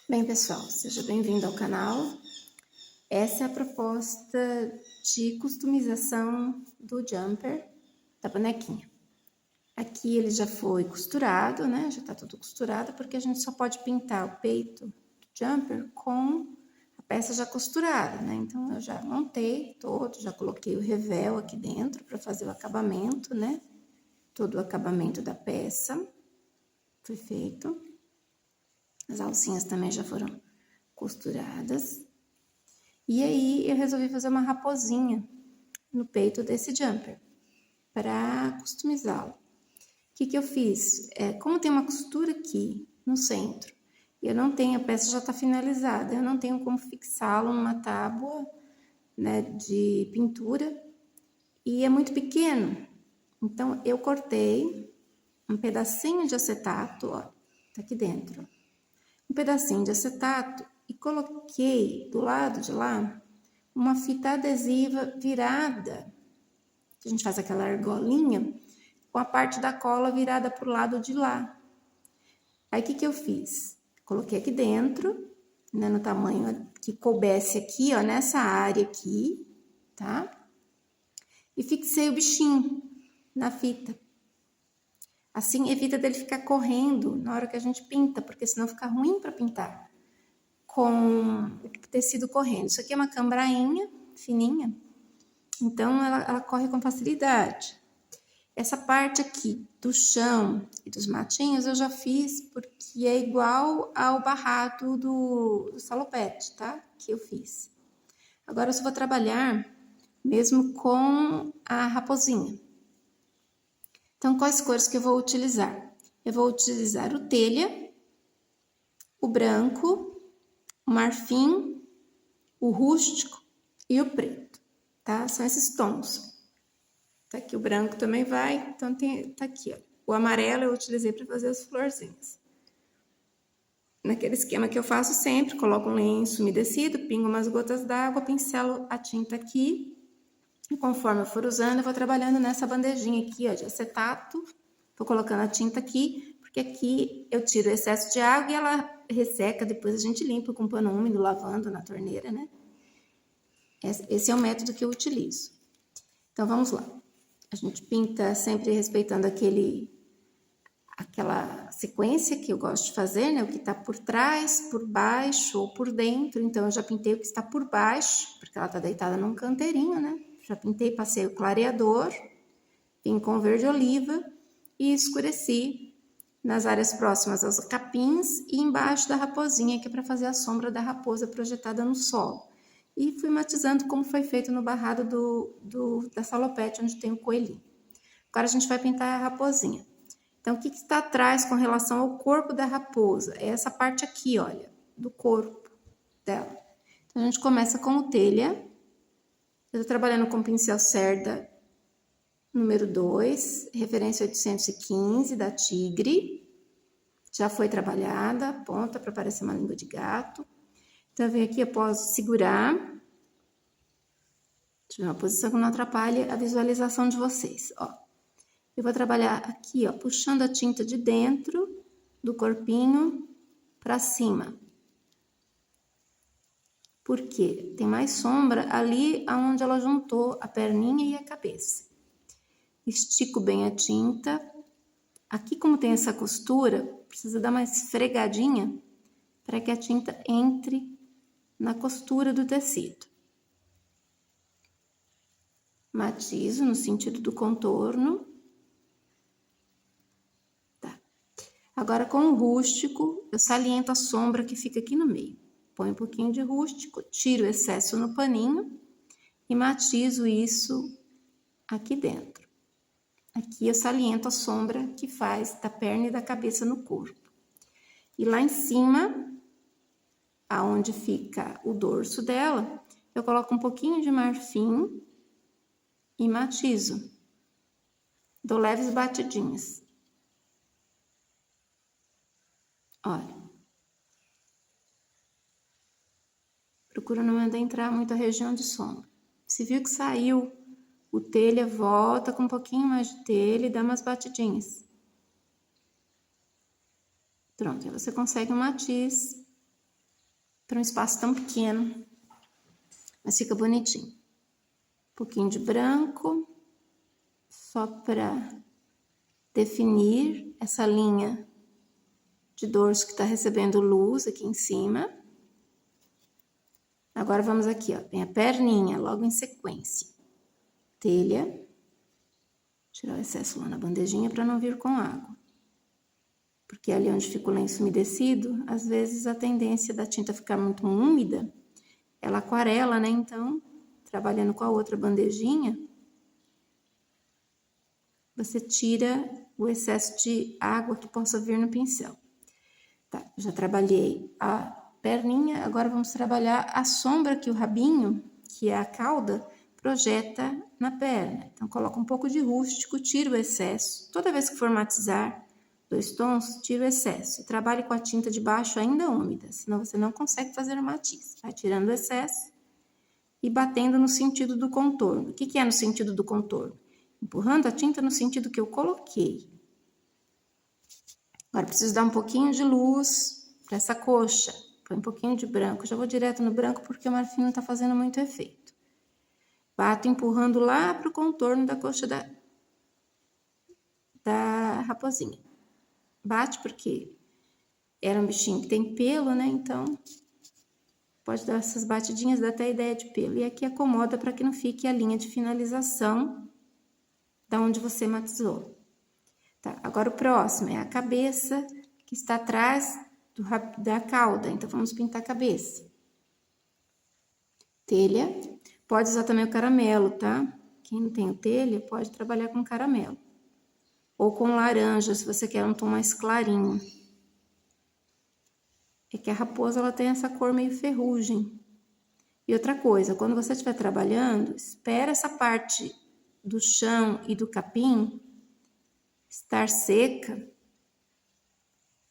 Bem, pessoal, seja bem-vindo ao canal. Essa é a proposta de customização do jumper da bonequinha. Aqui ele já foi costurado, né? Já tá tudo costurado, porque a gente só pode pintar o peito do jumper com a peça já costurada, né? Então, eu já montei todo, já coloquei o revel aqui dentro para fazer o acabamento, né? Todo o acabamento da peça foi feito. As alcinhas também já foram costuradas. E aí, eu resolvi fazer uma raposinha no peito desse jumper para customizá-lo. O que eu fiz? Como tem uma costura aqui no centro, e eu não tenho, a peça já está finalizada, eu não tenho como fixá-lo numa tábua, né, de pintura, e é muito pequeno. Então, eu cortei um pedacinho de acetato, ó, tá aqui dentro, um pedacinho de acetato e coloquei do lado de lá uma fita adesiva virada, que a gente faz aquela argolinha, com a parte da cola virada pro lado de lá. Aí, o que eu fiz? Coloquei aqui dentro, né, no tamanho que coubesse aqui, ó, nessa área aqui, tá? E fixei o bichinho na fita. Assim, evita dele ficar correndo na hora que a gente pinta, porque senão fica ruim para pintar com o tecido correndo. Isso aqui é uma cambrainha fininha, então ela corre com facilidade. Essa parte aqui do chão e dos matinhos eu já fiz porque é igual ao barrado do salopete, tá? Que eu fiz. Agora eu só vou trabalhar mesmo com a raposinha. Então, quais cores que eu vou utilizar? Eu vou utilizar o telha, o branco, o marfim, o rústico e o preto, tá? São esses tons. Tá aqui o branco também vai, então tá aqui, ó. O amarelo eu utilizei para fazer as florzinhas. Naquele esquema que eu faço sempre, coloco um lenço umedecido, pingo umas gotas d'água, pincelo a tinta aqui. E conforme eu for usando, eu vou trabalhando nessa bandejinha aqui, ó, de acetato. Vou colocando a tinta aqui, porque aqui eu tiro o excesso de água e ela resseca, depois a gente limpa com pano úmido, lavando na torneira, né? Esse é o método que eu utilizo. Então, vamos lá. A gente pinta sempre respeitando aquela sequência que eu gosto de fazer, né? O que tá por trás, por baixo ou por dentro. Então, eu já pintei o que está por baixo, porque ela tá deitada num canteirinho, né? Já pintei, passei o clareador, vim com verde oliva e escureci nas áreas próximas aos capins e embaixo da raposinha, que é para fazer a sombra da raposa projetada no solo. E fui matizando como foi feito no barrado da salopete, onde tem o coelhinho. Agora a gente vai pintar a raposinha. Então, o que está atrás com relação ao corpo da raposa? É essa parte aqui, olha, do corpo dela. Então, a gente começa com o telha. Eu estou trabalhando com pincel Cerda número 2, referência 815 da Tigre. Já foi trabalhada, a ponta para parecer uma língua de gato. Então, eu venho aqui, eu posso segurar. Deixa eu ver uma posição que não atrapalhe a visualização de vocês, ó. Eu vou trabalhar aqui, ó, puxando a tinta de dentro do corpinho para cima. Porque tem mais sombra ali onde ela juntou a perninha e a cabeça. Estico bem a tinta. Aqui, como tem essa costura, precisa dar uma esfregadinha para que a tinta entre na costura do tecido. Matizo no sentido do contorno. Tá. Agora, com o rústico, eu saliento a sombra que fica aqui no meio. Põe um pouquinho de rústico, tiro o excesso no paninho e matizo isso aqui dentro. Aqui eu saliento a sombra que faz da perna e da cabeça no corpo. E lá em cima, aonde fica o dorso dela, eu coloco um pouquinho de marfim e matizo. Dou leves batidinhas. Olha. Procura não adentrar muito a região de sombra. Se viu que saiu o telha, volta com um pouquinho mais de telha e dá umas batidinhas. Pronto, aí você consegue um matiz para um espaço tão pequeno, mas fica bonitinho. Um pouquinho de branco, só para definir essa linha de dorso que está recebendo luz aqui em cima. Agora vamos aqui, ó, tem a perninha logo em sequência. Telha. Tirar o excesso lá na bandejinha para não vir com água. Porque ali onde fica o lenço umedecido, às vezes a tendência da tinta ficar muito úmida, ela aquarela, né? Então, trabalhando com a outra bandejinha, você tira o excesso de água que possa vir no pincel. Tá, já trabalhei a perninha, agora vamos trabalhar a sombra que o rabinho, que é a cauda, projeta na perna. Então, coloca um pouco de rústico, tira o excesso. Toda vez que for matizar 2 tons, tira o excesso. E trabalhe com a tinta de baixo ainda úmida, senão você não consegue fazer o matiz. Vai tirando o excesso e batendo no sentido do contorno. O que é no sentido do contorno? Empurrando a tinta no sentido que eu coloquei. Agora, preciso dar um pouquinho de luz para essa coxa. Põe um pouquinho de branco. Já vou direto no branco porque o marfim não está fazendo muito efeito. Bato empurrando lá para o contorno da coxa da raposinha. Bate porque era um bichinho que tem pelo, né? Então, pode dar essas batidinhas, dá até a ideia de pelo. E aqui acomoda para que não fique a linha de finalização da onde você matizou. Tá, agora o próximo é a cabeça que está atrás da cauda. Então, vamos pintar a cabeça. Telha. Pode usar também o caramelo, tá? Quem não tem o telha, pode trabalhar com caramelo. Ou com laranja, se você quer um tom mais clarinho. É que a raposa, ela tem essa cor meio ferrugem. E outra coisa, quando você estiver trabalhando, espera essa parte do chão e do capim estar seca,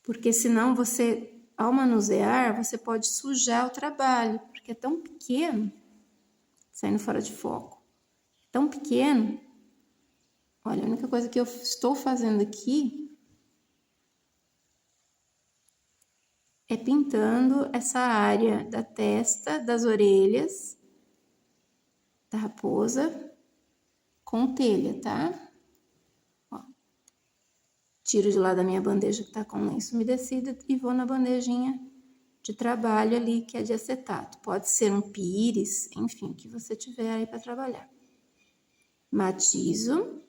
porque senão você, ao manusear, você pode sujar o trabalho, porque é tão pequeno, saindo fora de foco, é tão pequeno. Olha, a única coisa que eu estou fazendo aqui é pintando essa área da testa, das orelhas da raposa com telha, tá? Ó. Tiro de lá da minha bandeja que tá com lenço umedecido e vou na bandejinha de trabalho ali, que é de acetato. Pode ser um pires, enfim, o que você tiver aí para trabalhar. Matizo.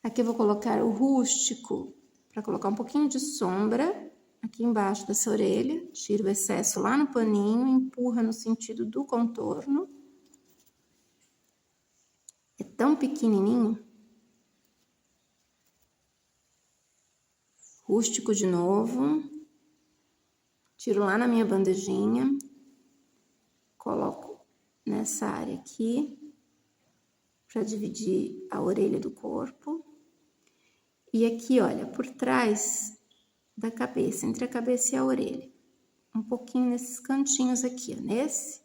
Aqui eu vou colocar o rústico para colocar um pouquinho de sombra aqui embaixo dessa orelha. Tiro o excesso lá no paninho, empurra no sentido do contorno. É tão pequenininho. Rústico de novo. Tiro lá na minha bandejinha. Coloco nessa área aqui para dividir a orelha do corpo. E aqui, olha, por trás da cabeça, entre a cabeça e a orelha. Um pouquinho nesses cantinhos aqui, ó, nesse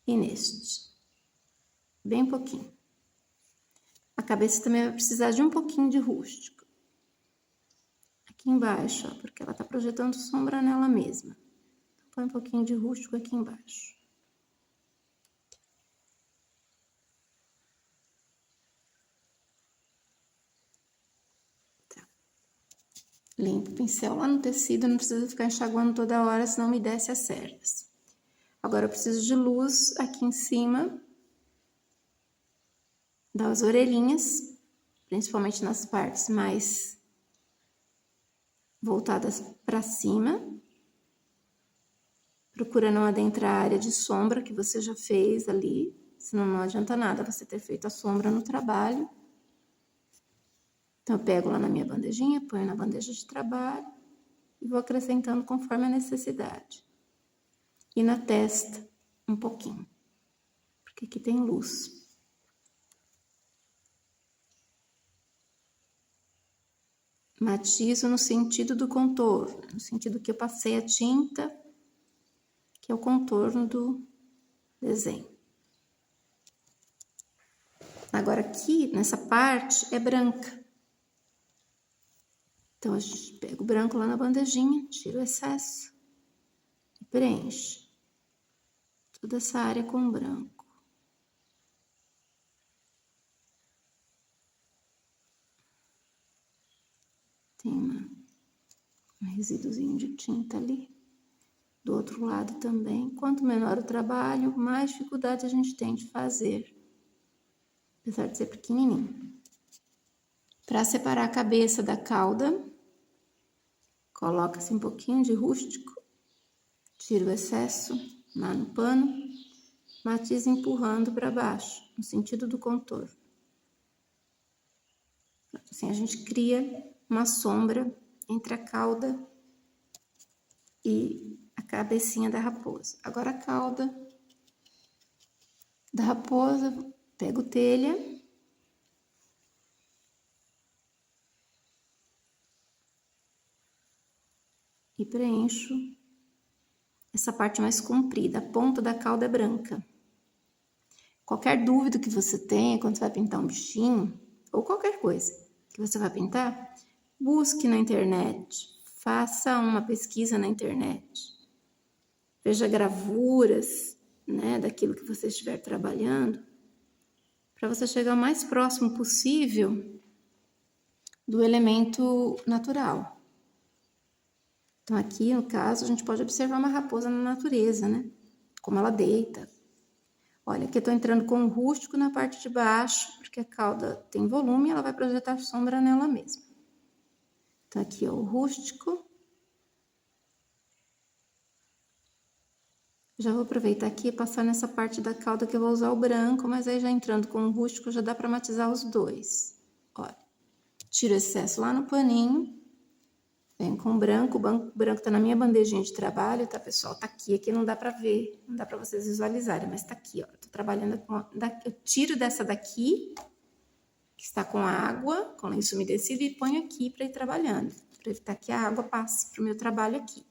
e neste. Bem pouquinho. A cabeça também vai precisar de um pouquinho de rústico. Aqui embaixo, ó, porque ela tá projetando sombra nela mesma. Então, põe um pouquinho de rústico aqui embaixo. Limpo o pincel lá no tecido, não precisa ficar enxaguando toda hora, senão me desce as cerdas. Agora eu preciso de luz aqui em cima das orelhinhas, principalmente nas partes mais voltadas para cima. Procura não adentrar a área de sombra que você já fez ali, senão não adianta nada você ter feito a sombra no trabalho. Então, eu pego lá na minha bandejinha, ponho na bandeja de trabalho e vou acrescentando conforme a necessidade. E na testa, um pouquinho, porque aqui tem luz. Matizo no sentido do contorno, no sentido que eu passei a tinta, que é o contorno do desenho. Agora, aqui, nessa parte, é branca. Então, a gente pega o branco lá na bandejinha, tira o excesso e preenche toda essa área com branco. Tem um resíduozinho de tinta ali. Do outro lado também. Quanto menor o trabalho, mais dificuldade a gente tem de fazer. Apesar de ser pequenininho. Para separar a cabeça da cauda, coloca-se um pouquinho de rústico. Tira o excesso lá no pano. Matiza empurrando para baixo, no sentido do contorno. Assim a gente cria uma sombra entre a cauda e a cabecinha da raposa. Agora a cauda da raposa, pego telha e preencho essa parte mais comprida. A ponta da cauda é branca. Qualquer dúvida que você tenha quando você vai pintar um bichinho, ou qualquer coisa que você vai pintar, busque na internet, faça uma pesquisa na internet. Veja gravuras, né, daquilo que você estiver trabalhando, para você chegar o mais próximo possível do elemento natural. Então, aqui, no caso, a gente pode observar uma raposa na natureza, né? Como ela deita. Olha, aqui eu tô entrando com o rústico na parte de baixo, porque a cauda tem volume e ela vai projetar sombra nela mesma. Então, aqui, ó, o rústico. Já vou aproveitar aqui e passar nessa parte da cauda que eu vou usar o branco, mas aí já entrando com o rústico já dá para matizar os dois. Olha, tiro o excesso lá no paninho, venho com o branco tá na minha bandejinha de trabalho, tá, pessoal? Tá aqui não dá para ver, não dá para vocês visualizarem, mas tá aqui, ó. Eu tô trabalhando com eu tiro dessa daqui, que está com água, com lenço umedecido, e ponho aqui para ir trabalhando, para evitar que a água passe pro meu trabalho aqui.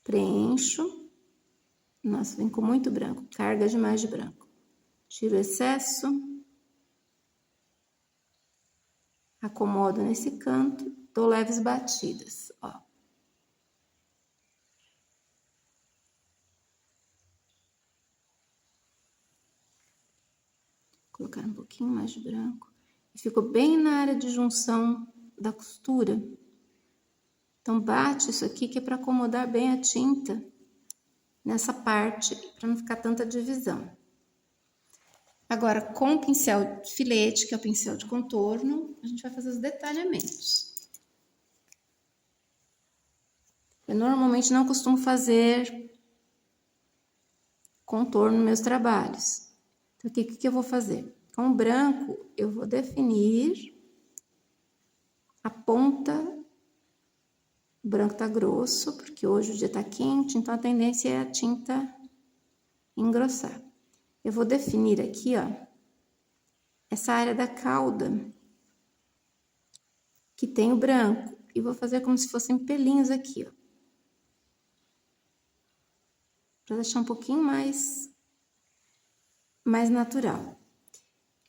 Preencho. Nossa, vem com muito branco, carga demais de branco. Tiro o excesso. Acomodo nesse canto, dou leves batidas, ó. Colocar um pouquinho mais de branco. E ficou bem na área de junção da costura. Então, bate isso aqui que é para acomodar bem a tinta nessa parte, para não ficar tanta divisão. Agora, com o pincel de filete, que é o pincel de contorno, a gente vai fazer os detalhamentos. Eu normalmente não costumo fazer contorno nos meus trabalhos. Então, o que eu vou fazer? Com o branco, eu vou definir a ponta. O branco tá grosso, porque hoje o dia tá quente, então a tendência é a tinta engrossar. Eu vou definir aqui, ó, essa área da cauda, que tem o branco, e vou fazer como se fossem pelinhos aqui, ó. Pra deixar um pouquinho mais natural.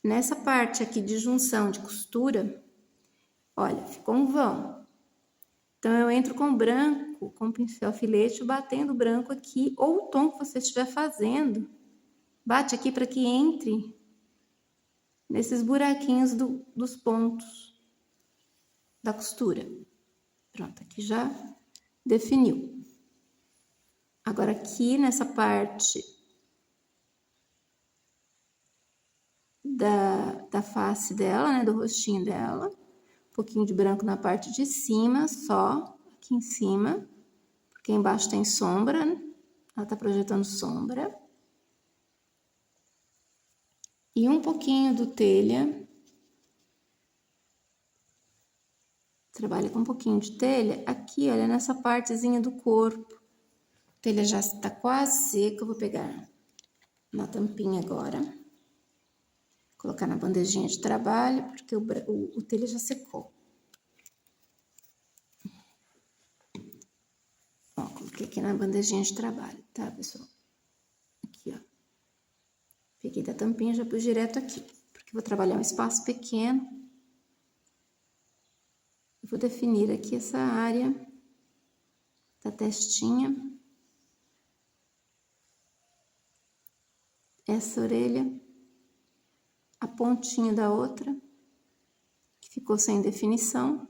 Nessa parte aqui de junção, de costura, olha, ficou um vão. Então, eu entro com branco, com pincel filete, batendo branco aqui, ou o tom que você estiver fazendo, bate aqui para que entre nesses buraquinhos dos pontos da costura. Pronto, aqui já definiu. Agora, aqui nessa parte da face dela, né, do rostinho dela, um pouquinho de branco na parte de cima, só aqui em cima, porque embaixo tem sombra, né? Ela tá projetando sombra. E um pouquinho do telha. Trabalha com um pouquinho de telha aqui, olha, nessa partezinha do corpo. A telha já está quase seca, eu vou pegar na tampinha agora. Colocar na bandejinha de trabalho, porque o telha já secou. Ó, coloquei aqui na bandejinha de trabalho, tá, pessoal? Aqui, ó. Peguei da tampinha e já pus direto aqui, porque vou trabalhar um espaço pequeno. Eu vou definir aqui essa área da testinha. Essa orelha, a pontinha da outra, que ficou sem definição.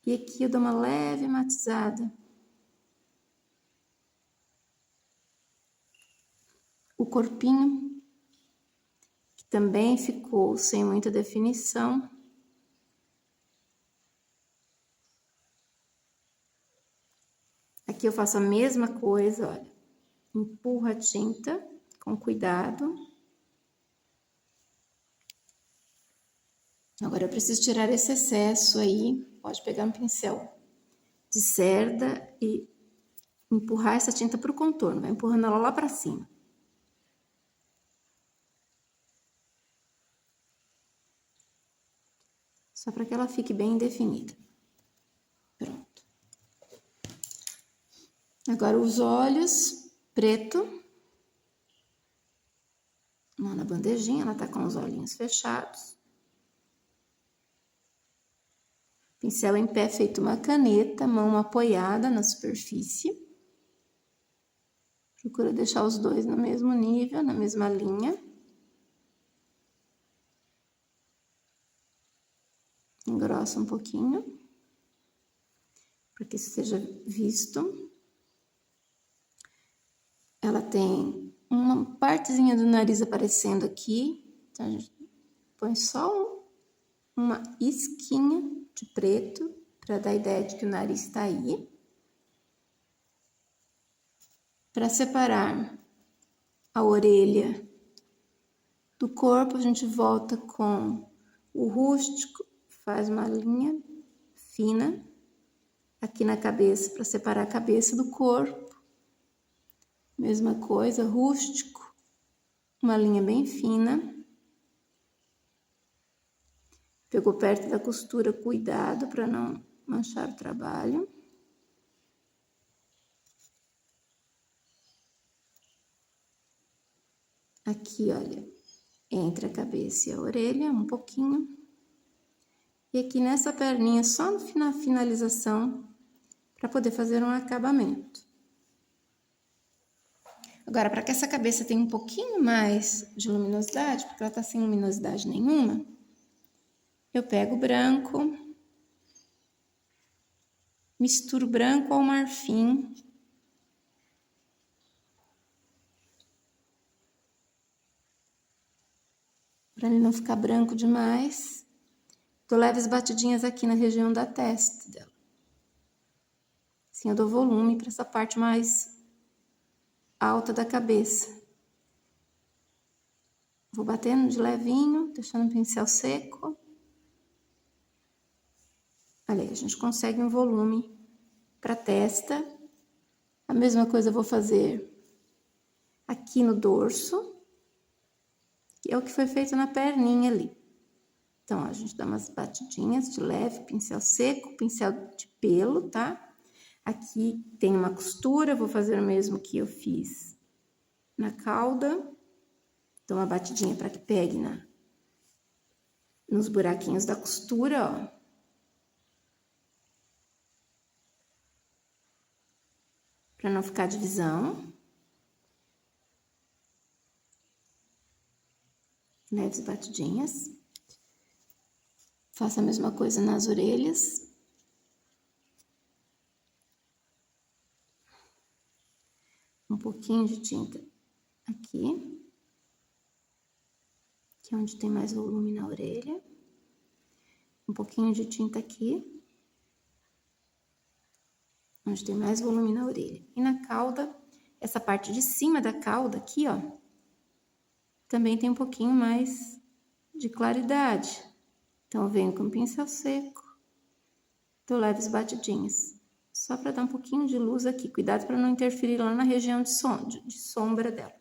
E aqui eu dou uma leve matizada. O corpinho, que também ficou sem muita definição. Aqui eu faço a mesma coisa, olha. Empurro a tinta com cuidado. Agora eu preciso tirar esse excesso aí. Pode pegar um pincel de cerda e empurrar essa tinta para o contorno. Vai empurrando ela lá para cima. Só para que ela fique bem definida. Pronto. Agora os olhos, preto. Mão na bandejinha, ela tá com os olhinhos fechados. Pincel em pé feito uma caneta, mão apoiada na superfície. Procura deixar os dois no mesmo nível, na mesma linha. Engrossa um pouquinho, para que isso seja visto. Ela tem uma partezinha do nariz aparecendo aqui, então a gente põe só uma isquinha de preto, para dar a ideia de que o nariz está aí. Para separar a orelha do corpo, a gente volta com o rústico, faz uma linha fina aqui na cabeça, para separar a cabeça do corpo. Mesma coisa, rústico, uma linha bem fina. Pegou perto da costura, cuidado para não manchar o trabalho. Aqui, olha, entre a cabeça e a orelha, um pouquinho. E aqui nessa perninha, só na finalização, para poder fazer um acabamento. Agora, para que essa cabeça tenha um pouquinho mais de luminosidade, porque ela tá sem luminosidade nenhuma, eu pego o branco, misturo branco ao marfim. Para ele não ficar branco demais. Dou leves batidinhas aqui na região da testa dela. Assim eu dou volume para essa parte mais alta da cabeça. Vou batendo de levinho, deixando o pincel seco. Olha aí, a gente consegue um volume para a testa. A mesma coisa eu vou fazer aqui no dorso, que é o que foi feito na perninha ali. Então, ó, a gente dá umas batidinhas de leve, pincel seco, pincel de pelo, tá? Aqui tem uma costura, vou fazer o mesmo que eu fiz na cauda. Dou uma batidinha para que pegue nos buraquinhos da costura, ó. Para não ficar divisão. Leves batidinhas. Faço a mesma coisa nas orelhas. Um pouquinho de tinta aqui, que é onde tem mais volume na orelha. Um pouquinho de tinta aqui, onde tem mais volume na orelha. E na cauda, essa parte de cima da cauda aqui, ó, também tem um pouquinho mais de claridade. Então, eu venho com o pincel seco, dou leves batidinhas. Só para dar um pouquinho de luz aqui. Cuidado para não interferir lá na região de sombra dela.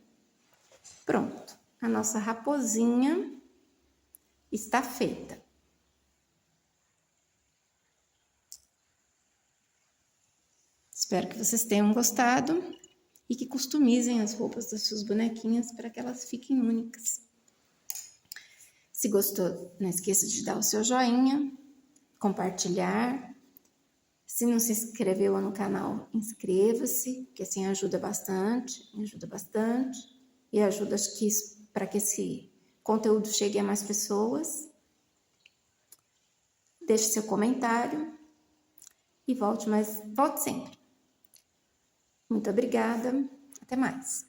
Pronto. A nossa raposinha está feita. Espero que vocês tenham gostado e que customizem as roupas das suas bonequinhas para que elas fiquem únicas. Se gostou, não esqueça de dar o seu joinha, compartilhar. Se não se inscreveu no canal, inscreva-se, que assim ajuda bastante, e ajuda para que esse conteúdo chegue a mais pessoas. Deixe seu comentário e volte sempre. Muito obrigada, até mais.